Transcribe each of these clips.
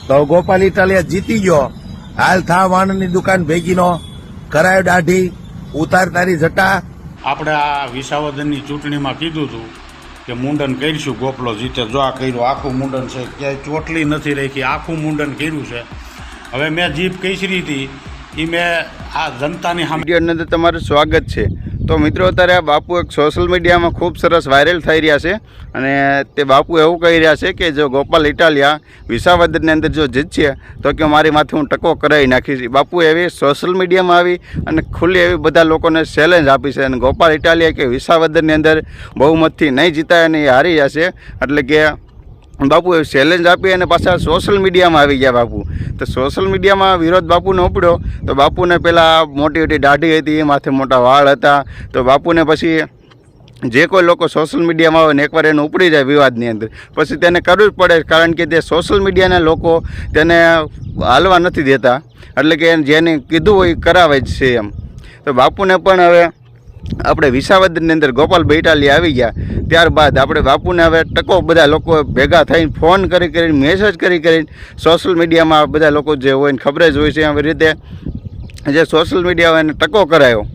તો ગોપાલ ઇટાલિયા જીતી ગયો. હાલ થા વાણની દુકાન ભેગીનો કરાયો દાઢી, ઉતાર તારી જટા. આપણે આ વિસાવદનની ચૂંટણીમાં કીધું હતું કે મુંડન કરીશું, ગોપલો જીતે. જો આ કર્યું, આખું મુંડન છે, ક્યાંય ચોટલી નથી રાખી, આખું મુંડન કર્યું છે. હવે મેં જીપ કઈસરી હતી એ મેં આ જનતાની સામે. વિડીયોની અંદર તમારું સ્વાગત છે. તો મિત્રો, અત્યારે આ બાપુ એક સોશિયલ મીડિયામાં ખૂબ સરસ વાયરલ થઈ રહ્યા છે અને તે બાપુ એવું કહી રહ્યા છે કે જો ગોપાલ ઇટાલિયા વિસાવદરની અંદર જો જીતશે તો કે મારી માથે હું ટકો કરાવી નાખીશ. બાપુ એવી સોશિયલ મીડિયામાં આવી અને ખુલ્લી એવી બધા લોકોને ચેલેન્જ આપી છે અને ગોપાલ ઇટાલિયા કે વિસાવદરની અંદર બહુમતથી નહીં જીતાય અને એ હારી જશે. એટલે કે બાપુ એ ચેલેન્જ આપી અને પાછા સોશિયલ મીડિયામાં આવી ગયા બાપુ. તો સોશિયલ મીડિયામાં વિરોધ બાપુને ઉપડ્યો. તો બાપુને પહેલાં મોટી મોટી દાઢી હતી, એ માથે મોટા વાળ હતા. તો બાપુને પછી જે કોઈ લોકો સોશિયલ મીડિયામાં આવે ને એકવાર એને ઉપડી જાય વિવાદની અંદર, પછી તેને કરવું જ પડે, કારણ કે તે સોશિયલ મીડિયાના લોકો તેને હાલવા નથી દેતા. એટલે કે જેને કીધું હોય એ કરાવે જ છે એમ. તો બાપુને પણ હવે આપણે વિસાવદરની અંદર ગોપાલભાઈ ઇટાલિયા આવી ગયા. ત્યારબાદ આપણે બાપુને હવે ટકો બધા લોકો ભેગા થઈને ફોન કરીને મેસેજ કરીને સોશિયલ મીડિયામાં બધા લોકો જે હોય ને ખબર જ હોય છે એવી રીતે જે સોશિયલ મીડિયા હોય એને ટકો કરાયો.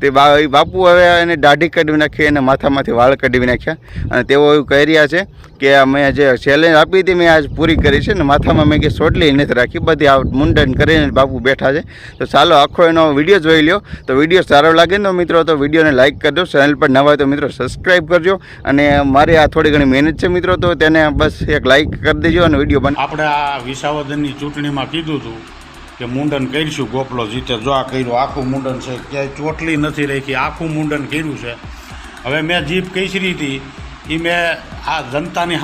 તે બાપુ હવે એને દાઢી કાઢવી નાખી, એને માથામાંથી વાળ કાઢવી નાખ્યા અને તેઓ એવું કહી રહ્યા છે કે મેં જે ચેલેન્જ આપી હતી મેં આજ પૂરી કરી છે ને માથામાં મેં કે સોટલી નથી રાખી, બધી આ મુંડન કરીને બાપુ બેઠા છે. તો ચાલો આખો એનો વિડીયો જોઈ લ્યો. તો વિડીયો સારો લાગે ને તો મિત્રો તો વિડીયોને લાઇક કરજો, ચેનલ પર નવા હોય તો મિત્રો સબસ્ક્રાઈબ કરજો. અને મારી આ થોડી ઘણી મહેનત છે મિત્રો, તો તેને બસ એક લાઇક કરી દેજો અને વિડીયો બને. આપણે આ વિસાવદનની ચૂંટણીમાં કીધું હતું કે મુંડન કરીશું, ગોપલો જીતે. જો આ કર્યું, આખું મુંડન છે, ક્યાંય ચોટલી નથી રાખી, આખું મુંડન કર્યું છે. હવે મેં જીપ કઈસરી હતી એ મેં આ જનતાની